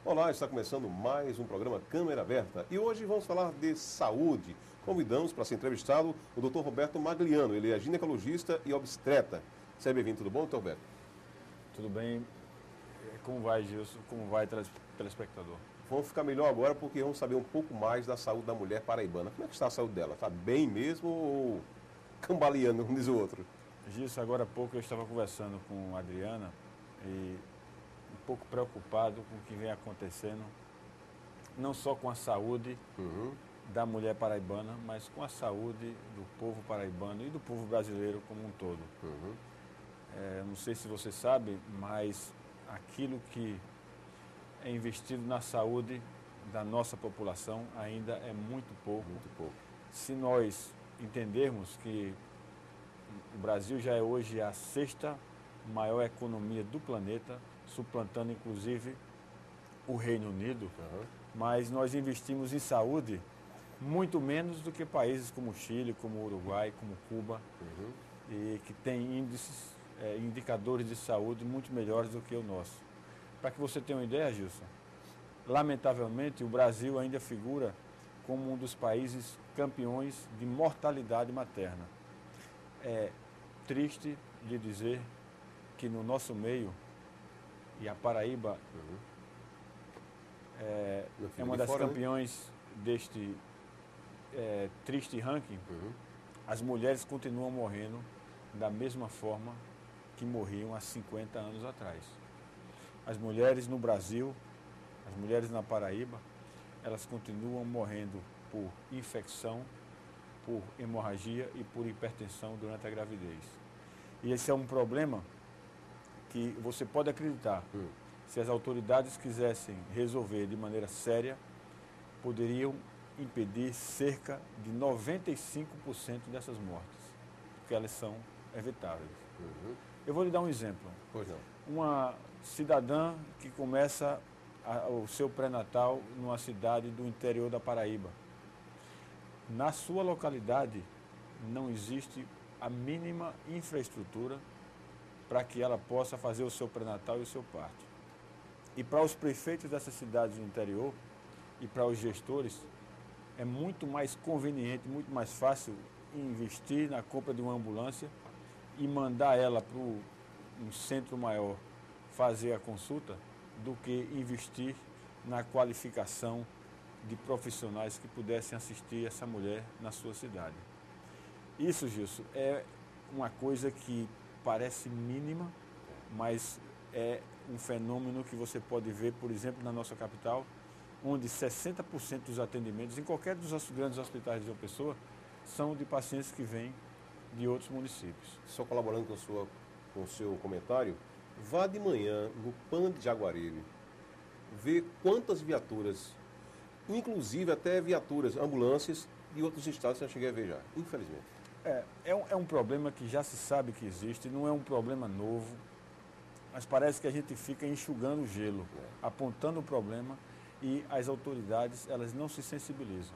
Olá, está começando mais um programa Câmera Aberta e hoje vamos falar de saúde. Convidamos para ser entrevistado o Dr. Roberto Magliano, ele é ginecologista e obstetra. Seja bem-vindo, tudo bom, Dr. Roberto? Tudo bem? Como vai, Gilson? Como vai, telespectador? Vamos ficar melhor agora porque vamos saber um pouco mais da saúde da mulher paraibana. Como é que está a saúde dela? Está bem mesmo ou cambaleando, como diz o outro? Gilson, agora há pouco eu estava conversando com a Adriana e um pouco preocupado com o que vem acontecendo, não só com a saúde da mulher paraibana, mas com a saúde do povo paraibano e do povo brasileiro como um todo. Não sei se você sabe, mas aquilo que é investido na saúde da nossa população ainda é muito pouco. Muito pouco. Se nós entendermos que o Brasil já é hoje a sexta maior economia do planeta, suplantando inclusive o Reino Unido, mas nós investimos em saúde muito menos do que países como Chile, como Uruguai, como Cuba, e que têm indicadores de saúde muito melhores do que o nosso. Para que você tenha uma ideia, Gilson, lamentavelmente o Brasil ainda figura como um dos países campeões de mortalidade materna. É triste lhe dizer que no nosso meio, e a Paraíba é uma das campeões deste triste ranking, as mulheres continuam morrendo da mesma forma que morriam há 50 anos atrás. As mulheres no Brasil, as mulheres na Paraíba, elas continuam morrendo por infecção, por hemorragia e por hipertensão durante a gravidez. E esse é um problema que você pode acreditar, se as autoridades quisessem resolver de maneira séria, poderiam impedir cerca de 95% dessas mortes, porque elas são evitáveis. Eu vou lhe dar um exemplo. Pois não. Uma cidadã que começa o seu pré-natal numa cidade do interior da Paraíba. Na sua localidade não existe a mínima infraestrutura para que ela possa fazer o seu pré-natal e o seu parto. E para os prefeitos dessas cidades do interior e para os gestores, é muito mais conveniente, muito mais fácil investir na compra de uma ambulância e mandar ela para um centro maior fazer a consulta do que investir na qualificação de profissionais que pudessem assistir essa mulher na sua cidade. Isso, Gilson, é uma coisa que parece mínima, mas é um fenômeno que você pode ver, por exemplo, na nossa capital, onde 60% dos atendimentos, em qualquer dos grandes hospitais de João Pessoa, são de pacientes que vêm de outros municípios. Só colaborando com o seu comentário, vá de manhã no PAN de Jaguaribe, ver quantas viaturas, inclusive até viaturas, ambulâncias de outros estados que eu cheguei a ver já, infelizmente. É um problema que já se sabe que existe, não é um problema novo, mas parece que a gente fica enxugando o gelo, apontando o problema e as autoridades elas não se sensibilizam.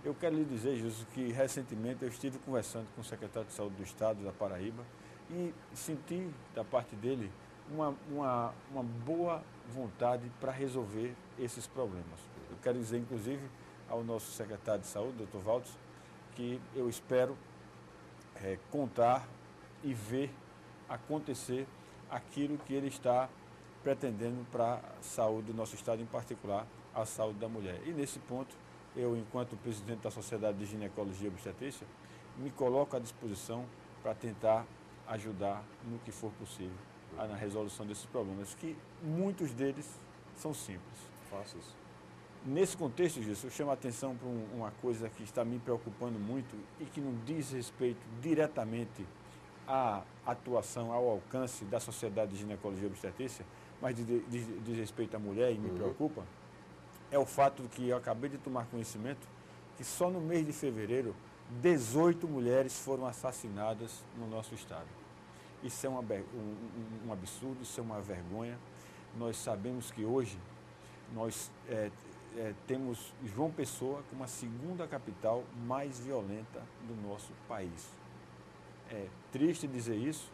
Eu quero lhe dizer, Júlio, que recentemente eu estive conversando com o secretário de Saúde do Estado da Paraíba e senti da parte dele uma boa vontade para resolver esses problemas. Eu quero dizer, inclusive, ao nosso secretário de Saúde, Dr. Valdes, que eu espero contar e ver acontecer aquilo que ele está pretendendo para a saúde do nosso Estado, em particular a saúde da mulher. E nesse ponto, eu, enquanto presidente da Sociedade de Ginecologia e Obstetrícia, me coloco à disposição para tentar ajudar no que for possível na resolução desses problemas, que muitos deles são simples. Fáceis. Nesse contexto, Gilson, eu chamo a atenção para uma coisa que está me preocupando muito e que não diz respeito diretamente à atuação, ao alcance da Sociedade de Ginecologia e Obstetrícia, mas diz respeito à mulher e me preocupa, é o fato de que eu acabei de tomar conhecimento que só no mês de fevereiro 18 mulheres foram assassinadas no nosso estado. Isso é um absurdo, isso é uma vergonha. Nós sabemos que hoje nós temos João Pessoa como a segunda capital mais violenta do nosso país. É triste dizer isso.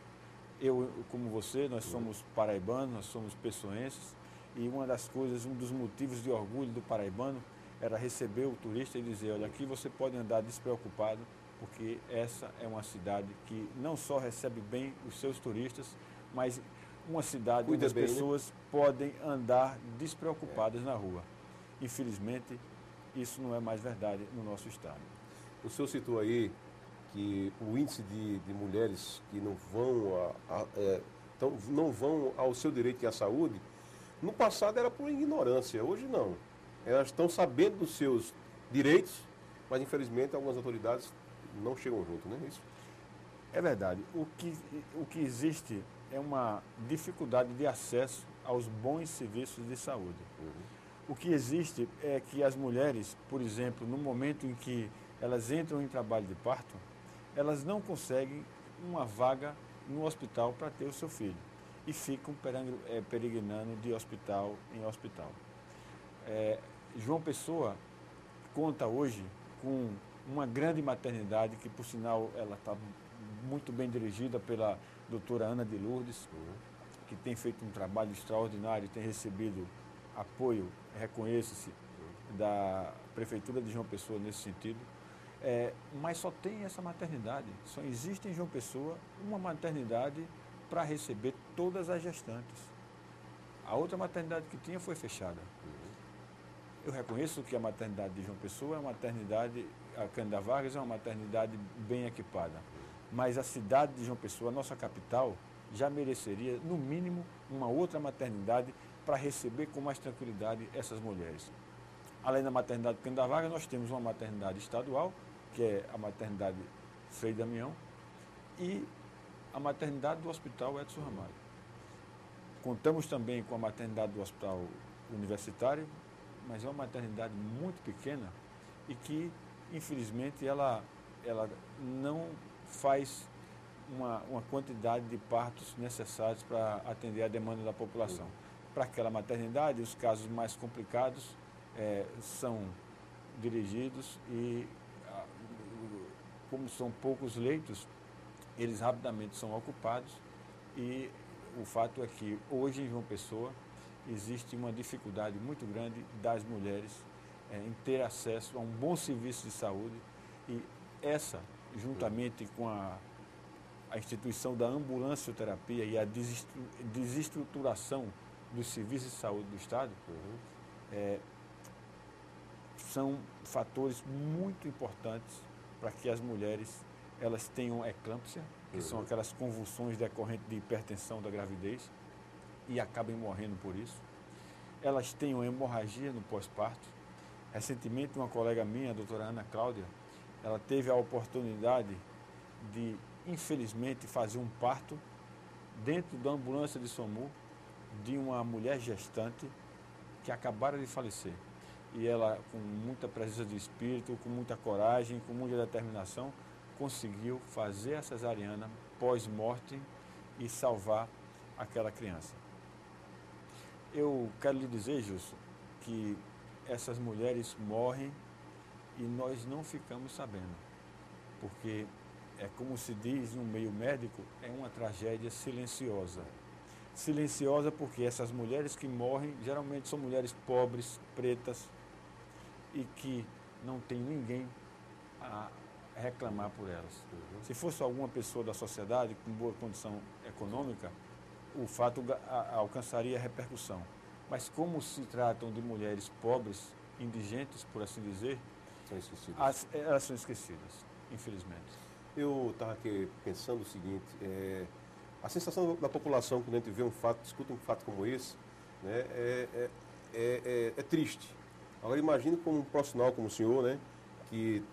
Eu, como você, nós somos paraibanos, nós somos pessoenses E uma das coisas, um dos motivos de orgulho do paraibano era receber o turista e dizer, olha, aqui você pode andar despreocupado, porque essa é uma cidade que não só recebe bem os seus turistas, mas uma cidade onde as pessoas podem andar despreocupadas na rua. Infelizmente, isso não é mais verdade no nosso estado. O senhor citou aí que o índice de mulheres que não vão ao seu direito à saúde, no passado era por ignorância, hoje não. Elas estão sabendo dos seus direitos, mas infelizmente algumas autoridades não chegam junto, né? Isso. É verdade. O que existe é uma dificuldade de acesso aos bons serviços de saúde. O que existe é que as mulheres, por exemplo, no momento em que elas entram em trabalho de parto, elas não conseguem uma vaga no hospital para ter o seu filho e ficam peregrinando de hospital em hospital. João Pessoa conta hoje com uma grande maternidade que, por sinal, ela está muito bem dirigida pela doutora Ana de Lourdes, que tem feito um trabalho extraordinário, tem recebido apoio, reconheça-se, da Prefeitura de João Pessoa nesse sentido. Mas só tem essa maternidade, só existe em João Pessoa uma maternidade para receber todas as gestantes. A outra maternidade que tinha foi fechada. Eu reconheço que a maternidade de João Pessoa é uma maternidade, a Cândida Vargas é uma maternidade bem equipada, mas a cidade de João Pessoa, a nossa capital, já mereceria, no mínimo, uma outra maternidade para receber com mais tranquilidade essas mulheres. Além da maternidade Cândida Vargas, nós temos uma maternidade estadual, que é a maternidade Frei Damião, e a maternidade do Hospital Edson Ramalho. Contamos também com a maternidade do Hospital Universitário, mas é uma maternidade muito pequena e que, infelizmente, ela não faz uma quantidade de partos necessários para atender a demanda da população. Para aquela maternidade, os casos mais complicados são dirigidos e, como são poucos leitos, eles rapidamente são ocupados e o fato é que hoje em João Pessoa existe uma dificuldade muito grande das mulheres em ter acesso a um bom serviço de saúde e essa, juntamente com a instituição da ambulancioterapia e a desestruturação dos serviços de saúde do Estado, são fatores muito importantes para que as mulheres elas tenham eclâmpsia, que são aquelas convulsões decorrentes de hipertensão da gravidez, e acabem morrendo por isso. Elas tenham hemorragia no pós-parto. Recentemente, uma colega minha, a doutora Ana Cláudia, ela teve a oportunidade de, infelizmente, fazer um parto dentro da ambulância de SOMU de uma mulher gestante que acabara de falecer. E ela, com muita presença de espírito, com muita coragem, com muita determinação, conseguiu fazer a cesariana pós-morte e salvar aquela criança. Eu quero lhe dizer, Gilson, que essas mulheres morrem e nós não ficamos sabendo, porque é como se diz no meio médico, é uma tragédia silenciosa. Silenciosa porque essas mulheres que morrem geralmente são mulheres pobres, pretas e que não tem ninguém a reclamar por elas. Se fosse alguma pessoa da sociedade com boa condição econômica, o fato alcançaria repercussão. Mas como se tratam de mulheres pobres, indigentes, por assim dizer, elas são esquecidas, infelizmente. Eu estava aqui pensando o seguinte, a sensação da população quando a gente vê um fato, discute um fato como esse, né, é triste. Agora imagine como um profissional como o senhor, né, que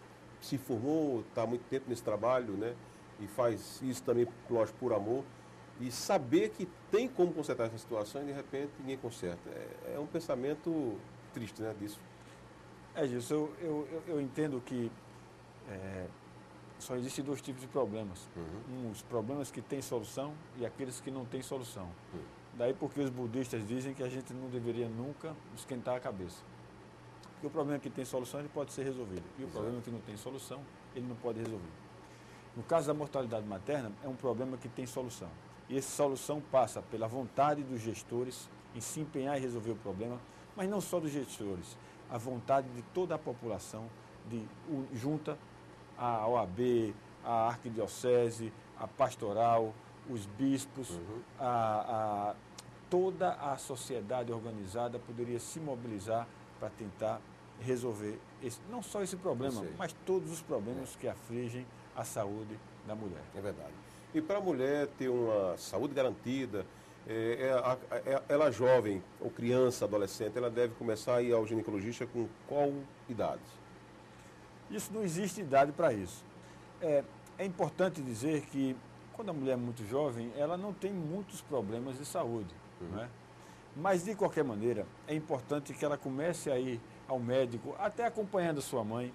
se formou, está há muito tempo nesse trabalho, né, e faz isso também, lógico, por amor, e saber que tem como consertar essa situação e de repente ninguém conserta. É um pensamento triste, né, disso. Gilson, eu entendo que só existem dois tipos de problemas. Os problemas que têm solução e aqueles que não têm solução. Daí porque os budistas dizem que a gente não deveria nunca esquentar a cabeça. Porque o problema que tem solução, ele pode ser resolvido. E o problema que não tem solução, ele não pode resolver. No caso da mortalidade materna, é um problema que tem solução. E essa solução passa pela vontade dos gestores em se empenhar em resolver o problema, mas não só dos gestores, a vontade de toda a população, junta a OAB, a arquidiocese, a pastoral, os bispos, toda a sociedade organizada poderia se mobilizar para tentar resolver não só esse problema, mas todos os problemas que afligem a saúde da mulher. É verdade. E para a mulher ter uma saúde garantida, ela jovem, ou criança, adolescente, ela deve começar a ir ao ginecologista com qual idade? Isso não existe idade para isso. É importante dizer que quando a mulher é muito jovem, ela não tem muitos problemas de saúde. Não é? Mas, de qualquer maneira, é importante que ela comece a ir ao médico, até acompanhando a sua mãe.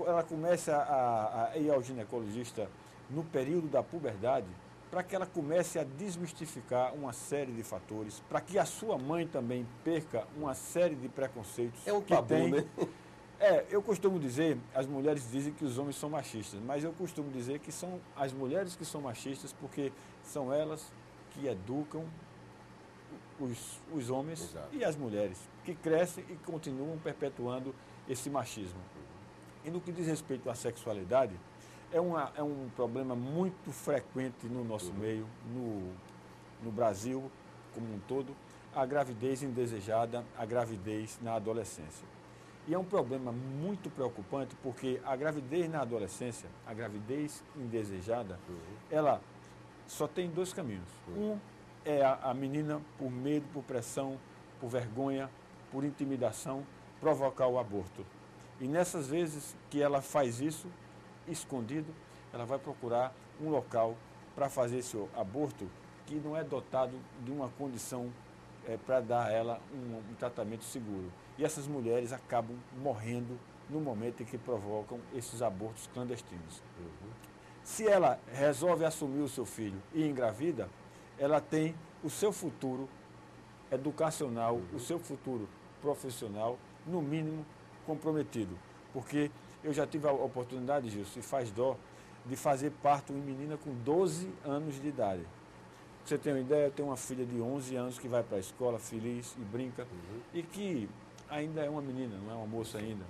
Ela comece a ir ao ginecologista no período da puberdade, para que ela comece a desmistificar uma série de fatores, para que a sua mãe também perca uma série de preconceitos. É um tabu, né? Eu costumo dizer, as mulheres dizem que os homens são machistas, mas eu costumo dizer que são as mulheres que são machistas porque são elas que educam os homens. Exato. E as mulheres, que crescem e continuam perpetuando esse machismo. E no que diz respeito à sexualidade, é um problema muito frequente no nosso meio, no Brasil como um todo, a gravidez indesejada, a gravidez na adolescência. E é um problema muito preocupante porque a gravidez na adolescência, a gravidez indesejada, ela só tem dois caminhos. Um é a menina, por medo, por pressão, por vergonha, por intimidação, provocar o aborto. E nessas vezes que ela faz isso, escondido, ela vai procurar um local para fazer esse aborto que não é dotado de uma condição para dar a ela um tratamento seguro. E essas mulheres acabam morrendo no momento em que provocam esses abortos clandestinos. Se ela resolve assumir o seu filho e engravida, ela tem o seu futuro educacional, o seu futuro profissional, no mínimo, comprometido. Porque eu já tive a oportunidade, Gilson, e faz dó, de fazer parto em menina com 12 anos de idade. Pra você tem uma ideia, eu tenho uma filha de 11 anos que vai para a escola feliz e brinca, e que ainda é uma menina, não é uma moça ainda.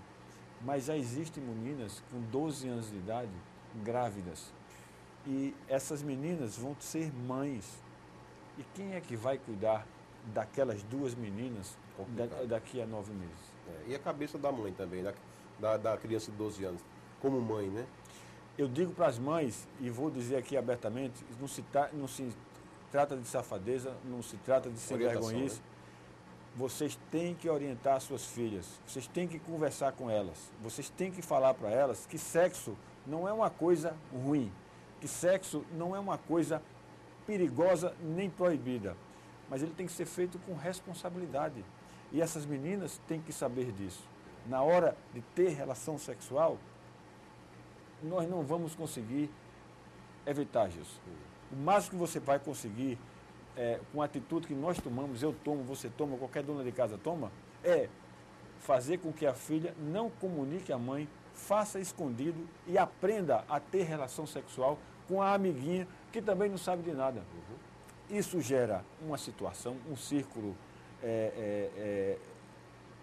Mas já existem meninas com 12 anos de idade grávidas. E essas meninas vão ser mães. E quem é que vai cuidar daquelas duas meninas daqui a 9 meses? E a cabeça da mãe também, da criança de 12 anos, como mãe, né? Eu digo para as mães, e vou dizer aqui abertamente, não se trata de safadeza, não se trata de sem vergonhice. Né? Vocês têm que orientar suas filhas, vocês têm que conversar com elas, vocês têm que falar para elas que sexo não é uma coisa ruim, que sexo não é uma coisa perigosa nem proibida, mas ele tem que ser feito com responsabilidade. E essas meninas têm que saber disso. Na hora de ter relação sexual, nós não vamos conseguir evitar isso. O máximo que você vai conseguir, com a atitude que nós tomamos, eu tomo, você toma, qualquer dona de casa toma, é fazer com que a filha não comunique à mãe, faça escondido e aprenda a ter relação sexual com a amiguinha que também não sabe de nada. Isso gera uma situação, um círculo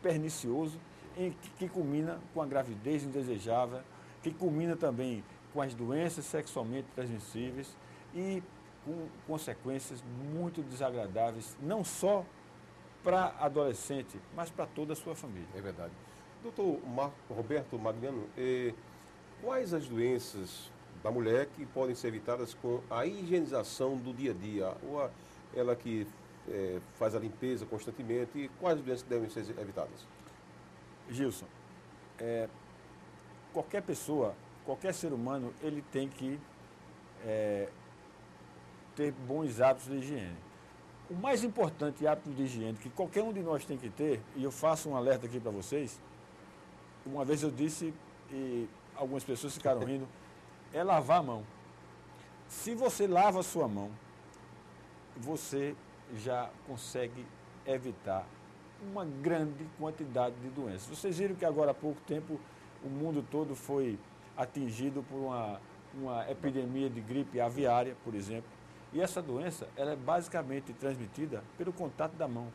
pernicioso que culmina com a gravidez indesejável, que culmina também com as doenças sexualmente transmissíveis e com consequências muito desagradáveis, não só para adolescente, mas para toda a sua família. É verdade. Doutor Roberto Magliano, quais as doenças da mulher que podem ser evitadas com a higienização do dia a dia? Ou ela que faz a limpeza constantemente, e quais doenças devem ser evitadas? Gilson, qualquer pessoa, qualquer ser humano, ele tem que ter bons hábitos de higiene. O mais importante hábito de higiene que qualquer um de nós tem que ter, e eu faço um alerta aqui para vocês, uma vez eu disse, e algumas pessoas ficaram rindo, é lavar a mão. Se você lava a sua mão, você já consegue evitar uma grande quantidade de doenças. Vocês viram que agora há pouco tempo o mundo todo foi atingido por uma epidemia de gripe aviária, por exemplo, E essa doença, ela é basicamente transmitida pelo contato da mão.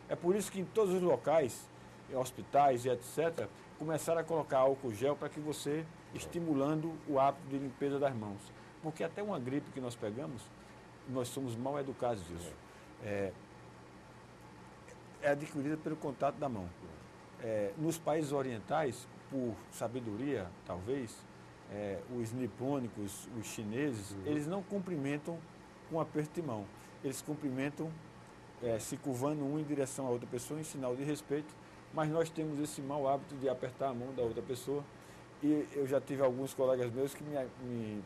É por isso que em todos os locais, em hospitais e etc., começaram a colocar álcool gel para que você, estimulando o hábito de limpeza das mãos. Porque até uma gripe que nós pegamos, nós somos mal educados disso. É adquirida pelo contato da mão. Nos países orientais, por sabedoria, talvez, os nipônicos, os chineses, eles não cumprimentam com aperto de mão. Eles cumprimentam se curvando um em direção a outra pessoa, em sinal de respeito, mas nós temos esse mau hábito de apertar a mão da outra pessoa. E eu já tive alguns colegas meus que me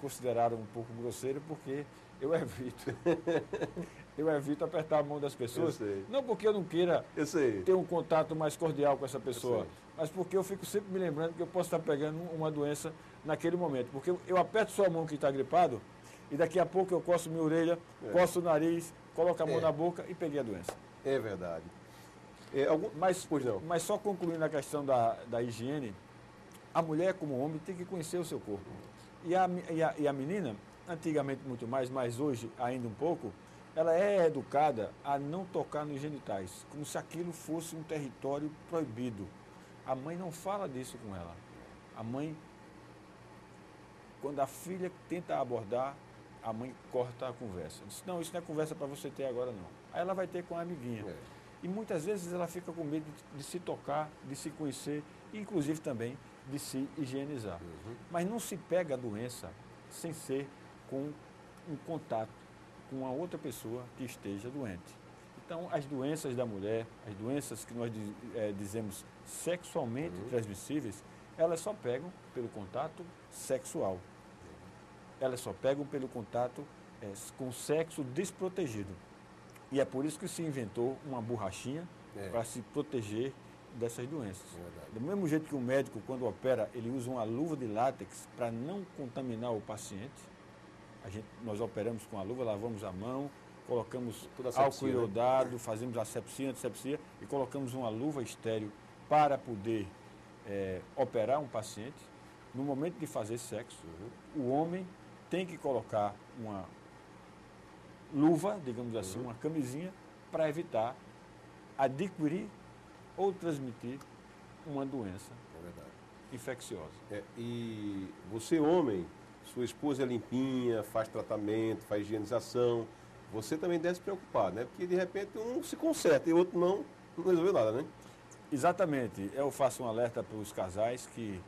consideraram um pouco grosseiro porque eu evito apertar a mão das pessoas. Não porque eu não queira ter um contato mais cordial com essa pessoa, mas porque eu fico sempre me lembrando que eu posso estar pegando uma doença naquele momento. Porque eu aperto sua mão que está gripado e daqui a pouco eu coço minha orelha, coço o nariz, coloco a mão na boca e peguei a doença. É verdade. Mas só concluindo a questão da higiene, a mulher como homem tem que conhecer o seu corpo. E a menina, antigamente muito mais, mas hoje ainda um pouco, ela é educada a não tocar nos genitais, como se aquilo fosse um território proibido. A mãe não fala disso com ela. A mãe, quando a filha tenta abordar, a mãe corta a conversa. Diz, não, isso não é conversa para você ter agora não. Aí ela vai ter com a amiguinha. E muitas vezes ela fica com medo de se tocar, de se conhecer, e inclusive também de se higienizar. Mas não se pega a doença sem ser com um contato com a outra pessoa que esteja doente. Então, as doenças da mulher, as doenças que nós dizemos sexualmente transmissíveis, elas só pegam pelo contato sexual. Elas só pegam pelo contato com sexo desprotegido. E é por isso que se inventou uma borrachinha para se proteger dessas doenças. Do mesmo jeito que o médico, quando opera, ele usa uma luva de látex para não contaminar o paciente. Nós operamos com a luva, lavamos a mão, colocamos álcool iodado, fazemos asepsia, antisepsia e colocamos uma luva estéril para poder operar um paciente. No momento de fazer sexo, o homem tem que colocar uma luva, digamos assim, uma camisinha, para evitar adquirir ou transmitir uma doença infecciosa. E você, homem, sua esposa é limpinha, faz tratamento, faz higienização, você também deve se preocupar, né? Porque de repente um se conserta e o outro não resolveu nada, né? Exatamente. Eu faço um alerta para os casais que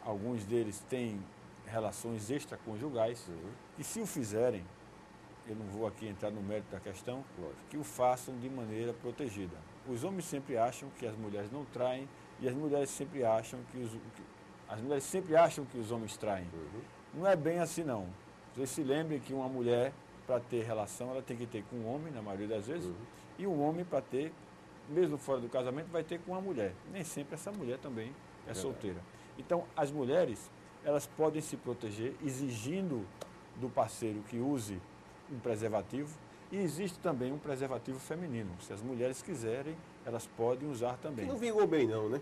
alguns deles têm relações extraconjugais e se o fizerem, eu não vou aqui entrar no mérito da questão, que o façam de maneira protegida. Os homens sempre acham que as mulheres não traem e as mulheres sempre acham que os homens traem. Não é bem assim não. Vocês se lembrem que uma mulher, para ter relação, ela tem que ter com um homem, na maioria das vezes, e um homem, para ter, mesmo fora do casamento, vai ter com uma mulher. Nem sempre essa mulher também é solteira. Então, as mulheres, elas podem se proteger exigindo do parceiro que use um preservativo e existe também um preservativo feminino. Se as mulheres quiserem, elas podem usar também. Que não vingou bem não, né?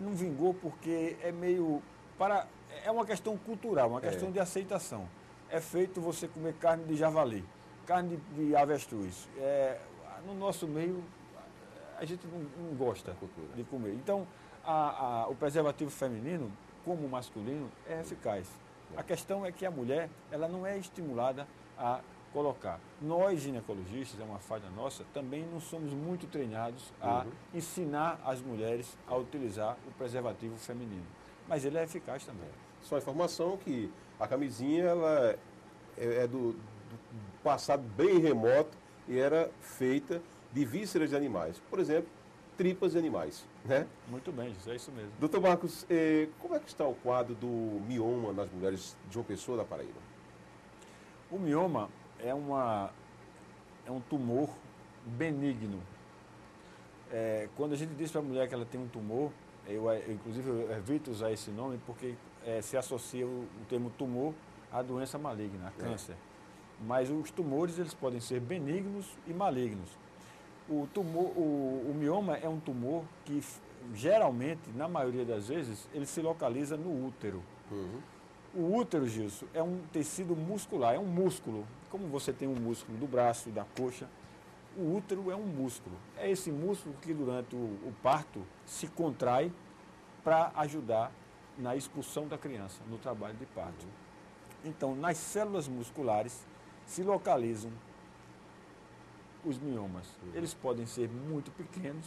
Não vingou porque é uma questão cultural, uma questão de aceitação. É feito você comer carne de javali, carne de avestruz. No nosso meio, a gente não gosta de comer. Então, o preservativo feminino, como o masculino, é eficaz. A questão é que a mulher, ela não é estimulada a colocar. Nós, ginecologistas, é uma falha nossa, também não somos muito treinados a ensinar as mulheres a utilizar o preservativo feminino. Mas ele é eficaz também. Só informação que a camisinha ela é do passado bem remoto e era feita de vísceras de animais. Por exemplo, tripas de animais. Né? Muito bem, é isso mesmo. Doutor Marcos, como é que está o quadro do mioma nas mulheres de João Pessoa da Paraíba? O mioma é um tumor benigno. Quando a gente diz para a mulher que ela tem um tumor, inclusive eu evito usar esse nome porque se associa o termo tumor à doença maligna, a câncer. Mas os tumores eles podem ser benignos e malignos. O mioma é um tumor que geralmente, na maioria das vezes, ele se localiza no útero. O útero, Gilson, é um tecido muscular, é um músculo. Como você tem um músculo do braço, da coxa, o útero é um músculo. É esse músculo que durante o parto se contrai para ajudar na expulsão da criança, no trabalho de parto. Então, nas células musculares se localizam os miomas. Eles podem ser muito pequenos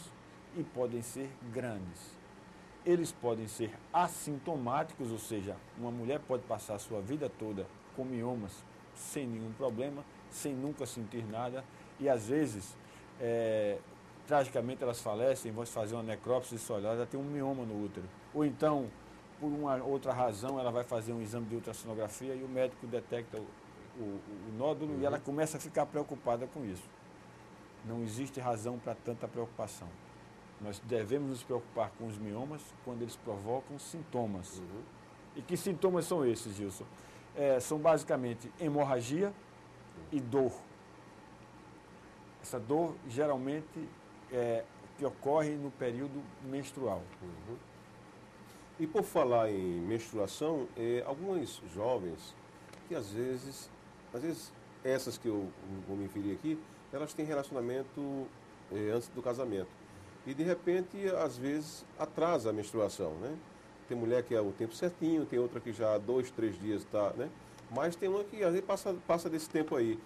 e podem ser grandes. Eles podem ser assintomáticos, ou seja, uma mulher pode passar a sua vida toda com miomas sem nenhum problema, sem nunca sentir nada, e às vezes, tragicamente, elas falecem, vão fazer uma necrópsia e olha, ela tem um mioma no útero. Ou então, por uma outra razão, ela vai fazer um exame de ultrassonografia e o médico detecta o nódulo e ela começa a ficar preocupada com isso. Não existe razão para tanta preocupação. Nós devemos nos preocupar com os miomas quando eles provocam sintomas. E que sintomas são esses, Gilson? São basicamente hemorragia e dor. Essa dor geralmente que ocorre no período menstrual. E por falar em menstruação, algumas jovens que às vezes essas que eu vou me referir aqui, elas têm relacionamento antes do casamento. E de repente, às vezes, atrasa a menstruação, né? Tem mulher que é o tempo certinho, tem outra que já há 2, 3 dias está, né? Mas tem uma que às vezes passa desse tempo aí.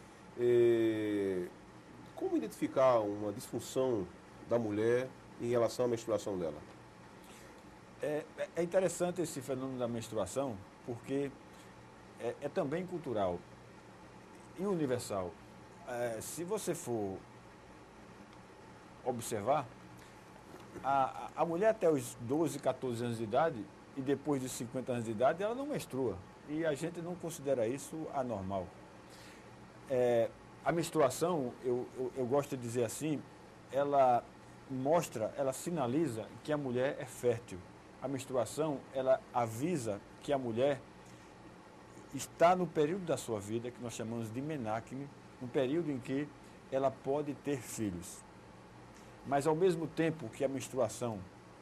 Como identificar uma disfunção da mulher em relação à menstruação dela? É interessante esse fenômeno da menstruação, porque é também cultural e universal. Se você for observar, a mulher até os 12, 14 anos de idade e depois dos 50 anos de idade, ela não menstrua. E a gente não considera isso anormal. A menstruação, eu gosto de dizer assim, ela sinaliza que a mulher é fértil. A menstruação, ela avisa que a mulher está no período da sua vida, que nós chamamos de menacme, um período em que ela pode ter filhos. Mas, ao mesmo tempo que a menstruação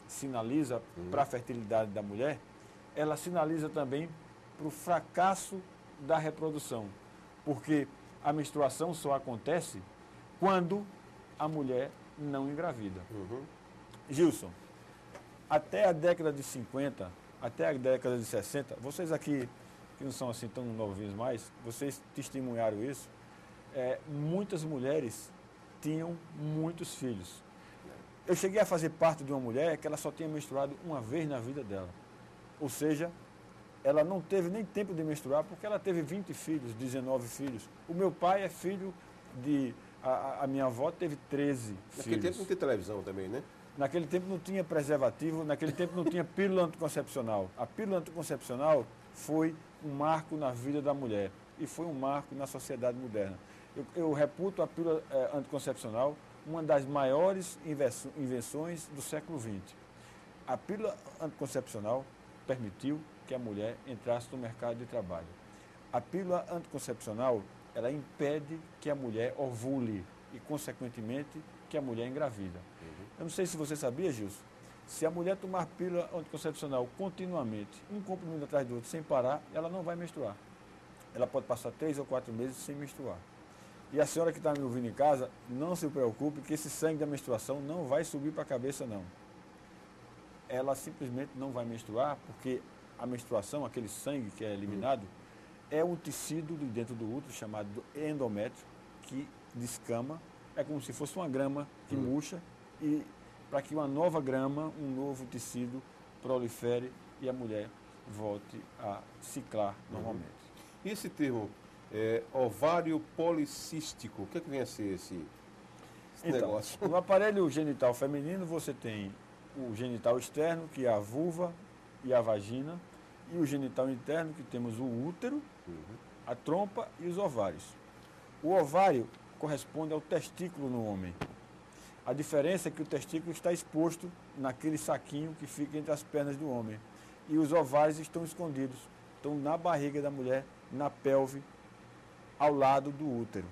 sinaliza para a fertilidade da mulher, ela sinaliza também para o fracasso da reprodução. Porque a menstruação só acontece quando a mulher não engravida. Gilson, até a década de 50, até a década de 60, vocês aqui, que não são assim tão novinhos mais, vocês testemunharam isso, muitas mulheres tinham muitos filhos. Eu cheguei a fazer parte de uma mulher que ela só tinha menstruado uma vez na vida dela. Ou seja, ela não teve nem tempo de menstruar porque ela teve 20 filhos, 19 filhos. O meu pai é filho de... A minha avó teve 13 filhos. Naquele tempo não tinha televisão também, né? Naquele tempo não tinha preservativo, naquele tempo não tinha pílula anticoncepcional. A pílula anticoncepcional foi um marco na vida da mulher e foi um marco na sociedade moderna. Eu reputo a pílula anticoncepcional uma das maiores invenções do século XX. A pílula anticoncepcional permitiu que a mulher entrasse no mercado de trabalho. A pílula anticoncepcional, ela impede que a mulher ovule e, consequentemente, que a mulher engravida. Eu não sei se você sabia, Gilson, se a mulher tomar pílula anticoncepcional continuamente, um comprimido atrás do outro, sem parar, ela não vai menstruar. Ela pode passar 3 ou 4 meses sem menstruar. E a senhora que está me ouvindo em casa, não se preocupe que esse sangue da menstruação não vai subir para a cabeça, não. Ela simplesmente não vai menstruar, porque a menstruação, aquele sangue que é eliminado, é um tecido de dentro do útero chamado endométrio, que descama, é como se fosse uma grama que murcha, e para que uma nova grama, um novo tecido prolifere e a mulher volte a ciclar normalmente. E esse termo, ovário policístico, o que vem a ser esse negócio? No aparelho genital feminino você tem o genital externo, que é a vulva e a vagina, e o genital interno, que temos o útero, a trompa e os ovários. O ovário corresponde ao testículo no homem. A diferença é que o testículo está exposto naquele saquinho que fica entre as pernas do homem. E os ovários estão escondidos, estão na barriga da mulher, na pelve, ao lado do útero.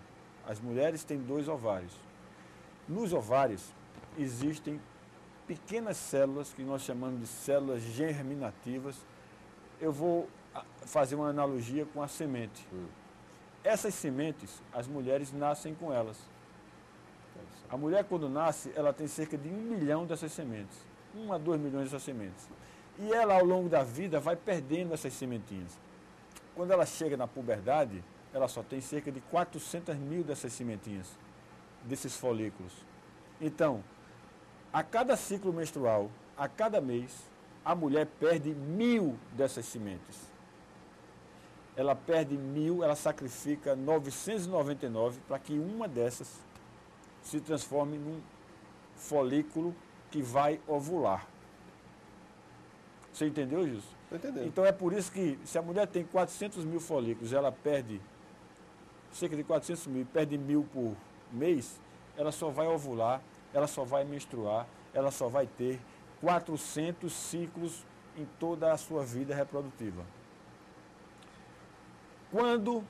As mulheres têm 2 ovários. Nos ovários existem pequenas células que nós chamamos de células germinativas. Eu vou fazer uma analogia com a semente. Essas sementes, as mulheres nascem com elas. A mulher, quando nasce, ela tem cerca de 1 milhão dessas sementes. 1 a 2 milhões dessas sementes. E ela, ao longo da vida, vai perdendo essas sementinhas. Quando ela chega na puberdade, ela só tem cerca de 400 mil dessas sementinhas, desses folículos. Então, a cada ciclo menstrual, a cada mês, a mulher perde 1.000 dessas sementes. Ela perde 1.000, ela sacrifica 999 para que uma dessas se transforme num folículo que vai ovular. Você entendeu, Gilson? Estou entendendo. Então é por isso que, se a mulher tem 400 mil folículos, ela perde cerca de 400 mil, perde 1.000 por mês, ela só vai ovular, ela só vai menstruar, ela só vai ter 400 ciclos em toda a sua vida reprodutiva. Quando,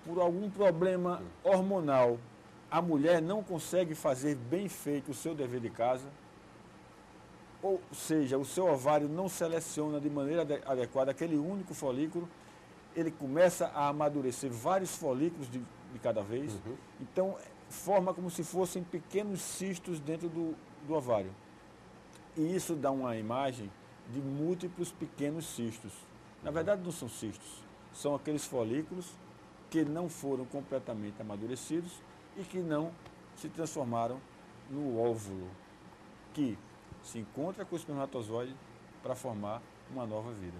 por algum problema hormonal, a mulher não consegue fazer bem feito o seu dever de casa, ou seja, o seu ovário não seleciona de maneira adequada aquele único folículo, ele começa a amadurecer vários folículos de cada vez, então forma como se fossem pequenos cistos dentro do ovário. E isso dá uma imagem de múltiplos pequenos cistos. Na verdade não são cistos, são aqueles folículos que não foram completamente amadurecidos e que não se transformaram no óvulo, que se encontra com o espermatozoide para formar uma nova vida.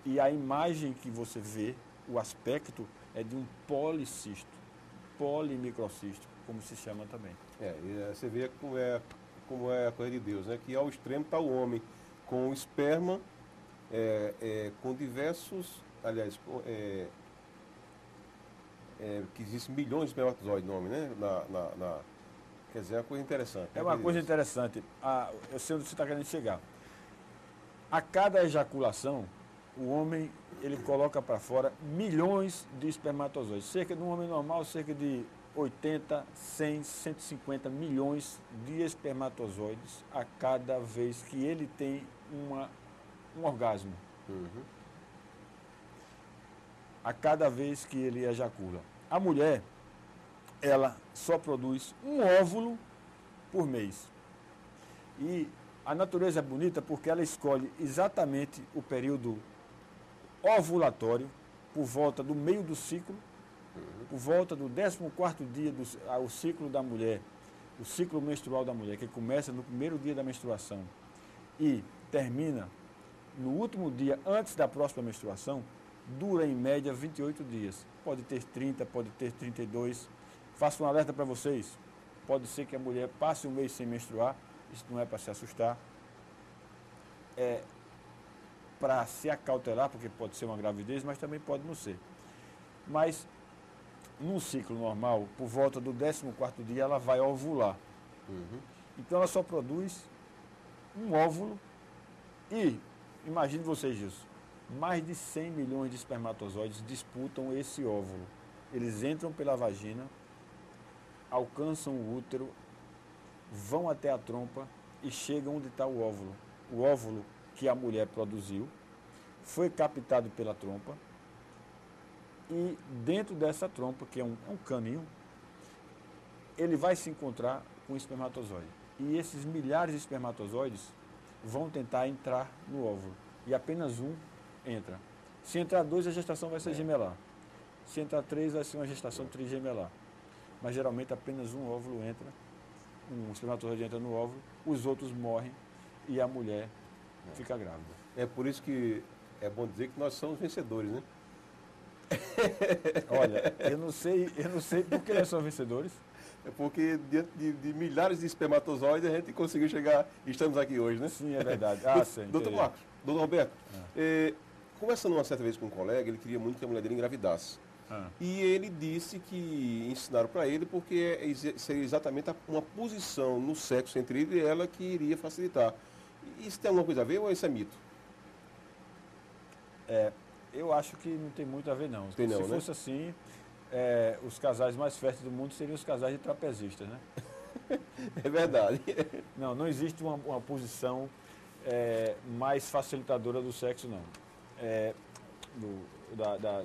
E a imagem que você vê, o aspecto, é de um policisto, polimicrocisto, como se chama também. Você vê como é a coisa de Deus, né? Que ao extremo está o homem com o esperma, com diversos, aliás, que existem milhões de espermatozoides no homem, né? Quer dizer, é uma coisa interessante. É uma coisa interessante. Eu sei onde você está querendo chegar. A cada ejaculação, o homem ele coloca para fora milhões de espermatozoides. Cerca de um homem normal, cerca de 80, 100, 150 milhões de espermatozoides a cada vez que ele tem um orgasmo. A cada vez que ele ejacula. A mulher, ela só produz um óvulo por mês. E a natureza é bonita porque ela escolhe exatamente o período ovulatório, por volta do meio do ciclo, por volta do 14º dia o ciclo da mulher, o ciclo menstrual da mulher, que começa no primeiro dia da menstruação e termina no último dia antes da próxima menstruação, dura em média 28 dias. Pode ter 30, pode ter 32. Faço um alerta para vocês. Pode ser que a mulher passe um mês sem menstruar. Isso não é para se assustar. É para se acautelar, porque pode ser uma gravidez, mas também pode não ser. Mas, num ciclo normal, por volta do 14º dia, ela vai ovular. Então, ela só produz um óvulo e, imagine vocês isso, mais de 100 milhões de espermatozoides disputam esse óvulo. Eles entram pela vagina, alcançam o útero, vão até a trompa e chegam onde está o óvulo. O óvulo que a mulher produziu foi captado pela trompa e dentro dessa trompa, que é um caninho, ele vai se encontrar com o espermatozoide. E esses milhares de espermatozoides vão tentar entrar no óvulo e apenas um entra. Se entrar 2, a gestação vai ser gemelar. Se entrar 3, vai ser uma gestação trigemelar. Mas geralmente apenas um óvulo entra, um espermatozoide entra no óvulo, os outros morrem e a mulher fica grávida. É por isso que é bom dizer que nós somos vencedores, né? Olha, eu não sei por que nós somos vencedores. É porque diante de milhares de espermatozoides a gente conseguiu chegar e estamos aqui hoje, né? Sim, é verdade. Sim, doutor Marcos, doutor Roberto, conversando uma certa vez com um colega, ele queria muito que a mulher dele engravidasse. E ele disse que ensinaram para ele porque seria exatamente uma posição no sexo entre ele e ela que iria facilitar. Isso tem alguma coisa a ver ou isso é mito? Eu acho que não tem muito a ver, não. Tem não, Se fosse assim, os casais mais férteis do mundo seriam os casais de trapezistas, né? É verdade. Não existe uma posição mais facilitadora do sexo, não.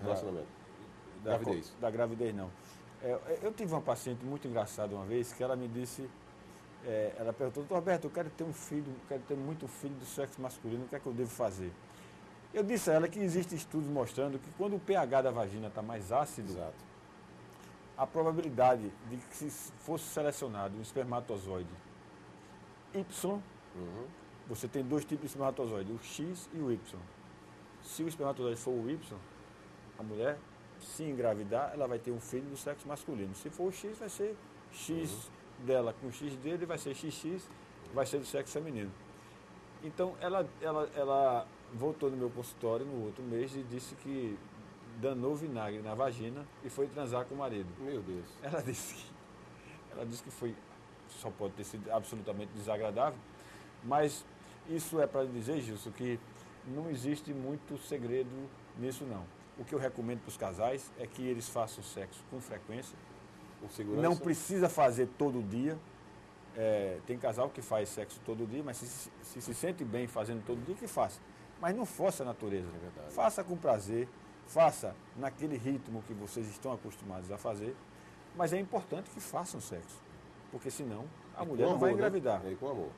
Relacionamento. Gravidez. Da gravidez, não. Eu tive uma paciente muito engraçada uma vez que ela me disse, ela perguntou, doutor Roberto, eu quero ter um filho, quero ter muito filho do sexo masculino, o que é que eu devo fazer? Eu disse a ela que existem estudos mostrando que quando o pH da vagina está mais ácido, Exato. a probabilidade de que se fosse selecionado um espermatozoide Y, você tem dois tipos de espermatozoide, o X e o Y. Se o espermatozoide for o Y, a mulher, se engravidar, ela vai ter um filho do sexo masculino. Se for o X, vai ser X dela com o X dele, vai ser XX, vai ser do sexo feminino. Então, ela voltou no meu consultório no outro mês e disse que danou vinagre na vagina e foi transar com o marido. Meu Deus. Ela disse que foi, só pode ter sido absolutamente desagradável, mas isso é para dizer, Gilson, que não existe muito segredo nisso não. O que eu recomendo para os casais é que eles façam sexo com frequência. Com segurança. Não precisa fazer todo dia. Tem casal que faz sexo todo dia, mas se sente bem fazendo todo dia, que faça. Mas não force a natureza. É verdade. Faça com prazer, faça naquele ritmo que vocês estão acostumados a fazer, mas é importante que façam sexo, porque senão a mulher não vai engravidar. Né? E com amor.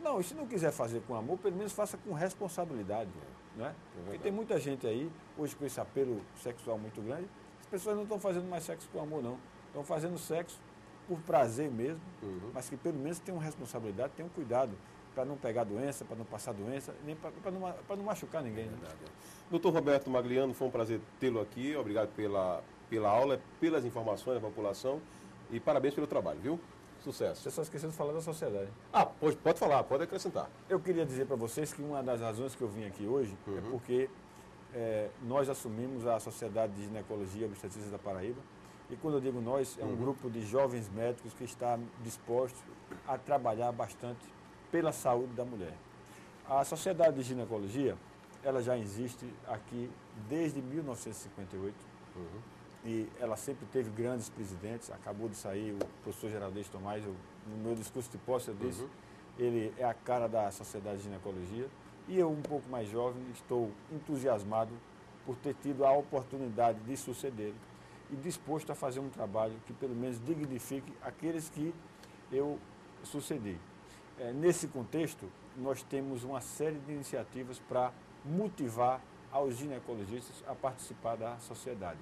Não, e se não quiser fazer com amor, pelo menos faça com responsabilidade. Né? Porque tem muita gente aí, hoje com esse apelo sexual muito grande, as pessoas não estão fazendo mais sexo com amor, não. Estão fazendo sexo por prazer mesmo, mas que pelo menos tenham responsabilidade, tenham cuidado para não pegar doença, para não passar doença, nem para não machucar ninguém. Né? Doutor Roberto Magliano, foi um prazer tê-lo aqui. Obrigado pela aula, pelas informações da população e parabéns pelo trabalho, viu? Sucesso. Você só esqueceu de falar da sociedade. Pode falar, pode acrescentar. Eu queria dizer para vocês que uma das razões que eu vim aqui hoje é porque nós assumimos a Sociedade de Ginecologia e Obstetrícia da Paraíba. E quando eu digo nós, é um grupo de jovens médicos que está disposto a trabalhar bastante pela saúde da mulher. A Sociedade de Ginecologia, ela já existe aqui desde 1958 e ela sempre teve grandes presidentes. Acabou de sair o professor Geraldez Tomás, no meu discurso de posse eu disse, ele é a cara da Sociedade de Ginecologia. E eu, um pouco mais jovem, estou entusiasmado por ter tido a oportunidade de sucedê-lo e disposto a fazer um trabalho que pelo menos dignifique aqueles que eu sucedi. Nesse contexto, nós temos uma série de iniciativas para motivar aos ginecologistas a participar da sociedade.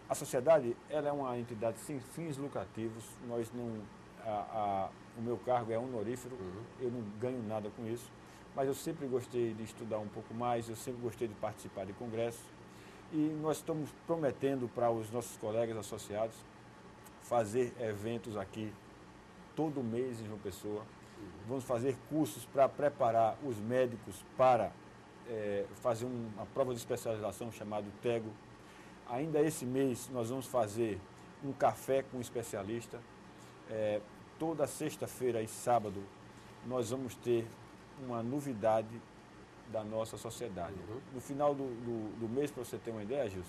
A sociedade, ela é uma entidade sem fins lucrativos, nós não, o meu cargo é honorífero, eu não ganho nada com isso, mas eu sempre gostei de estudar um pouco mais, eu sempre gostei de participar de congressos e nós estamos prometendo para os nossos colegas associados fazer eventos aqui todo mês em João Pessoa. Vamos fazer cursos para preparar os médicos para fazer uma prova de especialização chamado TEGO. Ainda esse mês nós vamos fazer um café com um especialista. Toda sexta-feira e sábado nós vamos ter uma novidade da nossa sociedade. No final do mês, para você ter uma ideia, Gilson,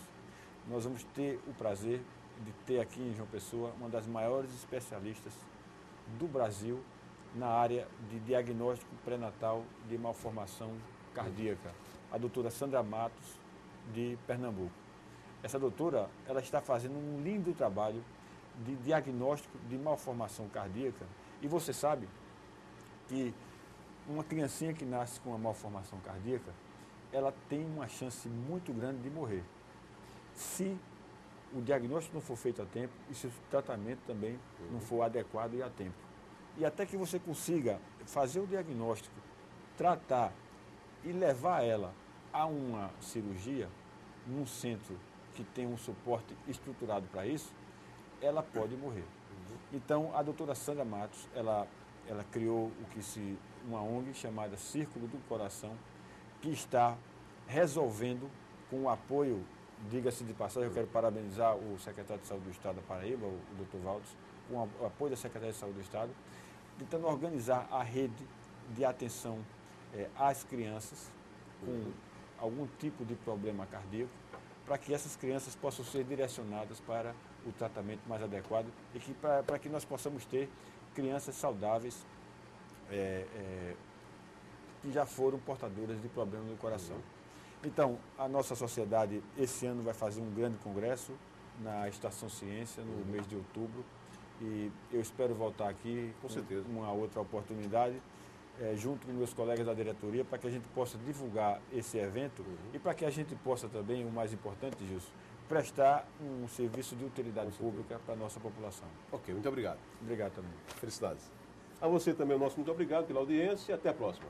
nós vamos ter o prazer de ter aqui em João Pessoa uma das maiores especialistas do Brasil na área de diagnóstico pré-natal de malformação cardíaca, a doutora Sandra Matos, de Pernambuco. Essa doutora, ela está fazendo um lindo trabalho de diagnóstico de malformação cardíaca e você sabe que uma criancinha que nasce com uma malformação cardíaca, ela tem uma chance muito grande de morrer. Se o diagnóstico não for feito a tempo e se o tratamento também não for adequado e a tempo. E até que você consiga fazer o diagnóstico, tratar e levar ela a uma cirurgia, num centro que tem um suporte estruturado para isso, ela pode morrer. Então, a doutora Sandra Matos, ela criou uma ONG chamada Círculo do Coração, que está resolvendo, com o apoio, diga-se de passagem, eu quero parabenizar o secretário de Saúde do Estado da Paraíba, o Dr. Valdes, com o apoio da Secretaria de Saúde do Estado, tentando organizar a rede de atenção às crianças com algum tipo de problema cardíaco, para que essas crianças possam ser direcionadas para o tratamento mais adequado e para que nós possamos ter crianças saudáveis que já foram portadoras de problemas do coração. Então, a nossa sociedade esse ano vai fazer um grande congresso na Estação Ciência, no mês de outubro, e eu espero voltar aqui Com certeza. uma outra oportunidade, junto com meus colegas da diretoria, para que a gente possa divulgar esse evento e para que a gente possa também, o mais importante, Gilson, prestar um serviço de utilidade pública para a nossa população. Ok, muito obrigado. Obrigado também. Felicidades. A você também o nosso muito obrigado pela audiência e até a próxima.